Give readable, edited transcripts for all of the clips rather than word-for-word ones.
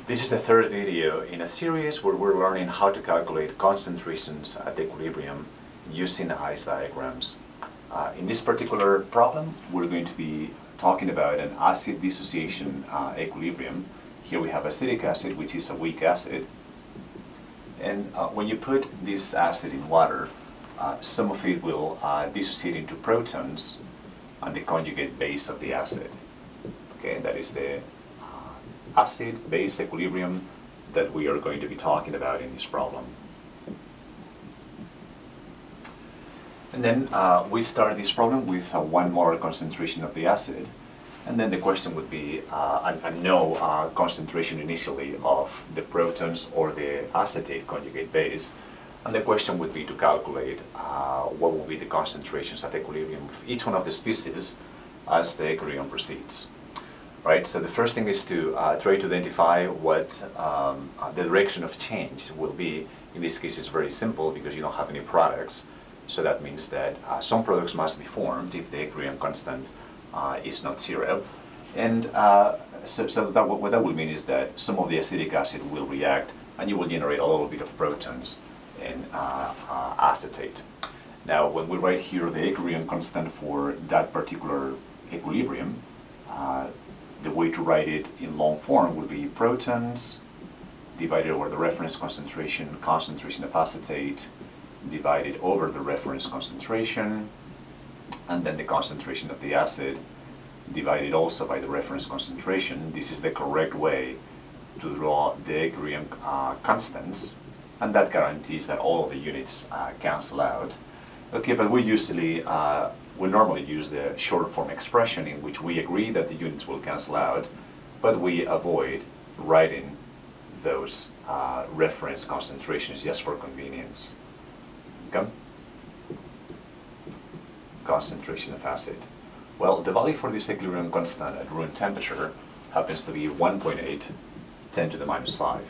This is the third video in a series where we're learning how to calculate concentrations at equilibrium using ice diagrams. In this particular problem, we're going to be talking about an acid dissociation equilibrium. Here we have acetic acid, which is a weak acid. And when you put this acid in water, some of it will dissociate into protons and the conjugate base of the acid. Okay, that is the acid-base equilibrium that we are going to be talking about in this problem. And then we start this problem with 1 molar concentration of the acid, and then the question would be a no concentration initially of the protons or the acetate conjugate base, and the question would be to calculate what will be the concentrations at equilibrium of each one of the species as the equilibrium proceeds. Right, so the first thing is to try to identify what the direction of change will be. In this case, it's very simple because you don't have any products. So that means that some products must be formed if the equilibrium constant is not 0. And so that, what that will mean is that some of the acetic acid will react and you will generate a little bit of protons in acetate. Now, when we write here the equilibrium constant for that particular equilibrium, the way to write it in long form would be protons divided over the reference concentration of acetate divided over the reference concentration, and then the concentration of the acid divided also by the reference concentration. This is the correct way to draw the equilibrium constants, and that guarantees that all of the units cancel out. Okay, but we normally use the short form expression in which we agree that the units will cancel out, but we avoid writing those reference concentrations just for convenience. Okay? Concentration of acid. Well, the value for this equilibrium constant at room temperature happens to be 1.8 10 to the minus 5.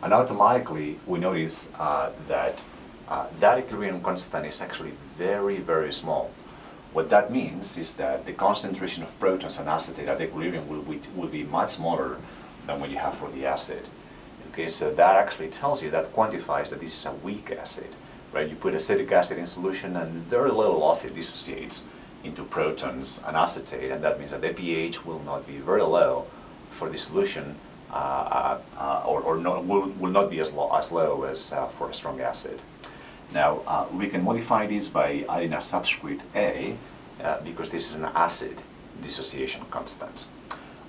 And automatically we notice that that equilibrium constant is actually very, very small. What that means is that the concentration of protons and acetate at equilibrium will be much smaller than what you have for the acid. Okay, so that actually tells you, that quantifies that this is a weak acid, right? You put acetic acid in solution and very little of it dissociates into protons and acetate, and that means that the pH will not be very low for the solution, will not be as low as for a strong acid. Now, we can modify this by adding a subscript A, because this is an acid dissociation constant.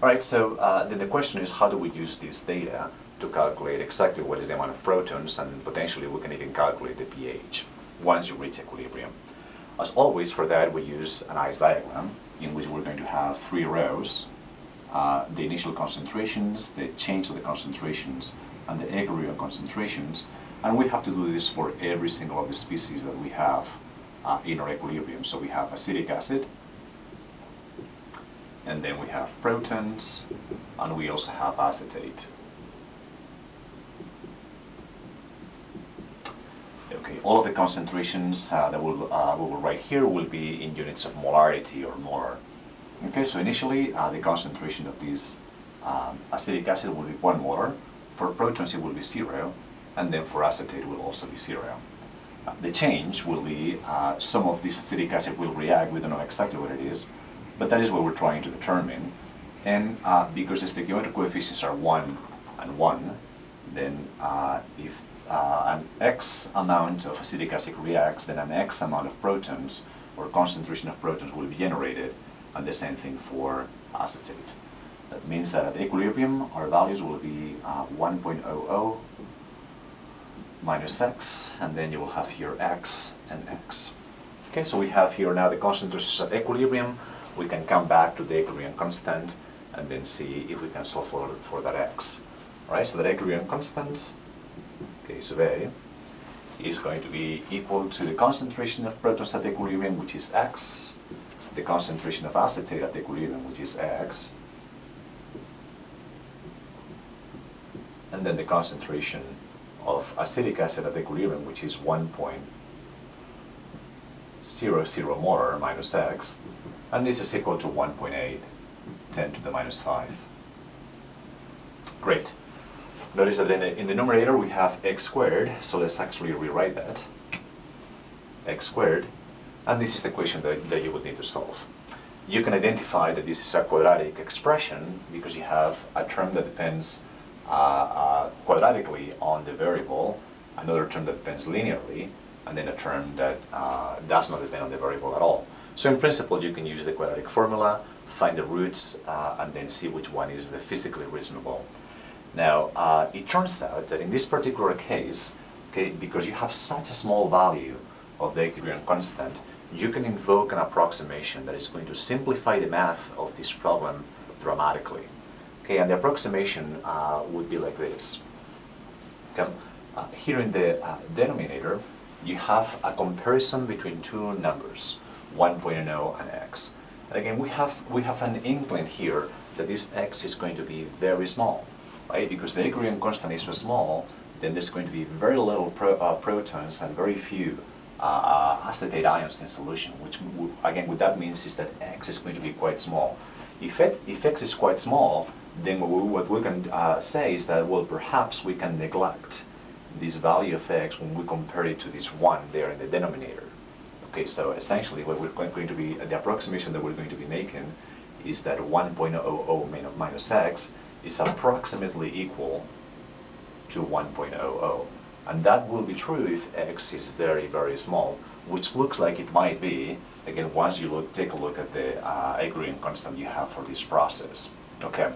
All right, so then the question is, how do we use this data to calculate exactly what is the amount of protons, and potentially we can even calculate the pH once you reach equilibrium. As always, for that we use an ice diagram in which we're going to have 3 rows, the initial concentrations, the change of the concentrations, and the equilibrium concentrations. And we have to do this for every single of the species that we have in our equilibrium. So we have acetic acid, and then we have protons, and we also have acetate. Okay, all of the concentrations that we will write here will be in units of molarity or molar. Okay, so initially the concentration of this acetic acid will be 1 molar. For protons it will be 0. And then for acetate it will also be 0. The change will be some of this acetic acid will react. We don't know exactly what it is, but that is what we're trying to determine. And because the stoichiometric coefficients are 1 and 1, then if an X amount of acetic acid reacts, then an X amount of protons or concentration of protons will be generated, and the same thing for acetate. That means that at equilibrium our values will be 1.00 minus X, and then you will have here X and X. Okay, so we have here now the concentrations at equilibrium. We can come back to the equilibrium constant and then see if we can solve for that X. All right, so the equilibrium constant, okay, so A, is going to be equal to the concentration of protons at equilibrium, which is X, the concentration of acetate at equilibrium, which is X, and then the concentration of acetic acid at equilibrium, which is 1.00 molar minus X, and this is equal to 1.8 10 to the minus 5. Great. Notice that in the numerator we have x squared, so let's actually rewrite that. X squared, and this is the equation that you would need to solve. You can identify that this is a quadratic expression because you have a term that depends quadratically on the variable, another term that depends linearly, and then a term that does not depend on the variable at all. So in principle, you can use the quadratic formula, find the roots, and then see which one is the physically reasonable. Now, it turns out that in this particular case, okay, because you have such a small value of the equilibrium constant, you can invoke an approximation that is going to simplify the math of this problem dramatically. Okay, and the approximation would be like this. Okay? Here in the denominator, you have a comparison between two numbers, 1.0 and x. And again, we have an inkling here that this x is going to be very small, right? Because the equilibrium constant is so small, then there's going to be very little protons and very few acetate ions in solution, which again what that means is that x is going to be quite small. If x is quite small, then what we can say is that, well, perhaps we can neglect this value of x when we compare it to this 1 there in the denominator. Okay, so essentially what we're going to be, the approximation that we're going to be making is that 1.00 minus x is approximately equal to 1.00. And that will be true if x is very, very small, which looks like it might be, again, once you take a look at the equilibrium constant you have for this process. Okay.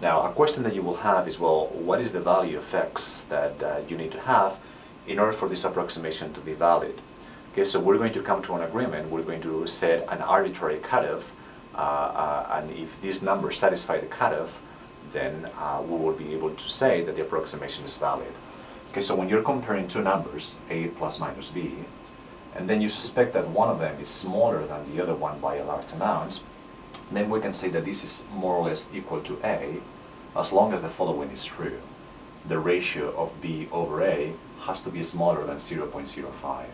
Now, a question that you will have is, well, what is the value of x that you need to have in order for this approximation to be valid? Okay, so we're going to come to an agreement. We're going to set an arbitrary cutoff, and if these numbers satisfy the cutoff, then we will be able to say that the approximation is valid. Okay, so when you're comparing two numbers, a plus minus b, and then you suspect that one of them is smaller than the other one by a large amount, then we can say that this is more or less equal to a, as long as the following is true. The ratio of b over a has to be smaller than 0.05.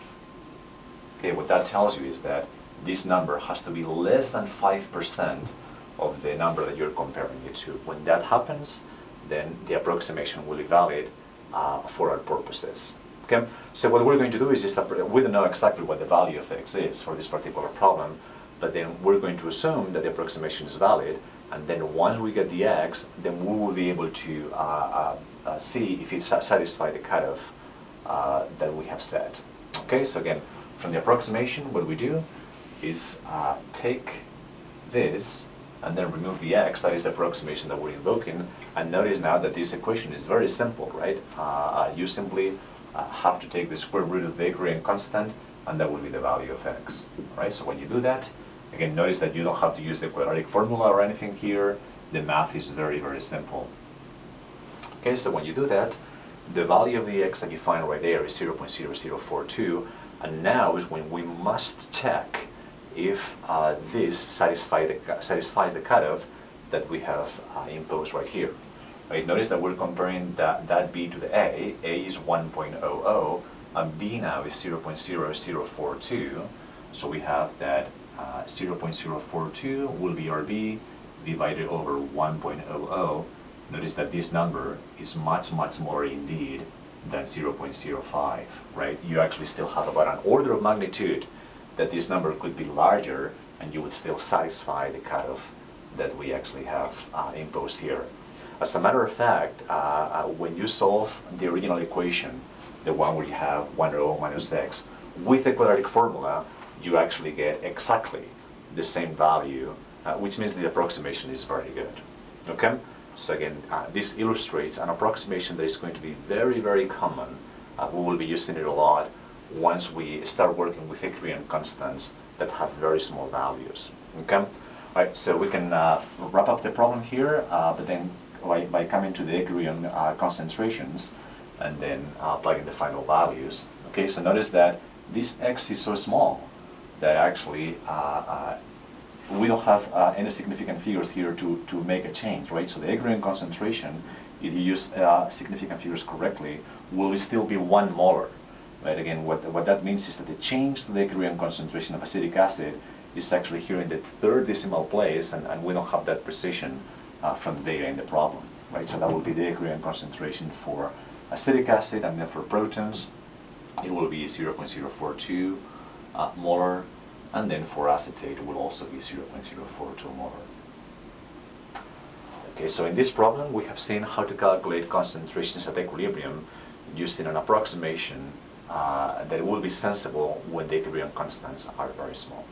Okay, what that tells you is that this number has to be less than 5% of the number that you're comparing it to. When that happens, then the approximation will be valid for our purposes. Okay, so what we're going to do is just, we don't know exactly what the value of x is for this particular problem, but then we're going to assume that the approximation is valid, and then once we get the x, then we will be able to see if it satisfies the cutoff that we have set. Okay, so again, from the approximation, what we do is take this and then remove the x, that is the approximation that we're invoking, and notice now that this equation is very simple, right? You simply have to take the square root of the equilibrium constant, and that will be the value of x, right? So when you do that, again, notice that you don't have to use the quadratic formula or anything here. The math is very, very simple. Okay, so when you do that, the value of the x that you find right there is 0.0042, and now is when we must check if this satisfies the cutoff that we have imposed right here. Right? Notice that we're comparing that b to the a. A is 1.00, and b now is 0.0042. So we have that 0.042 will be our b divided over 1.00. Notice that this number is much, much smaller indeed than 0.05, right? You actually still have about an order of magnitude that this number could be larger, and you would still satisfy the cutoff that we actually have imposed here. As a matter of fact, when you solve the original equation, the one where you have 1 minus x, with the quadratic formula, you actually get exactly the same value, which means the approximation is very good. Okay? So again, this illustrates an approximation that is going to be very, very common. We will be using it a lot once we start working with equilibrium constants that have very small values. Okay? All right, so we can wrap up the problem here, but then by coming to the equilibrium concentrations and then plugging the final values. Okay, so notice that this x is so small that actually we don't have any significant figures here to make a change, right? So the equilibrium concentration, if you use significant figures correctly, will still be 1 molar. Right? Again, what that means is that the change to the equilibrium concentration of acetic acid is actually here in the 3rd decimal place, and we don't have that precision from the data in the problem. right? So that will be the equilibrium concentration for acetic acid, and then for protons, it will be 0.042 molar, and then for acetate, it will also be 0.042 molar. Okay, so in this problem, we have seen how to calculate concentrations at equilibrium using an approximation that will be sensible when the equilibrium constants are very small.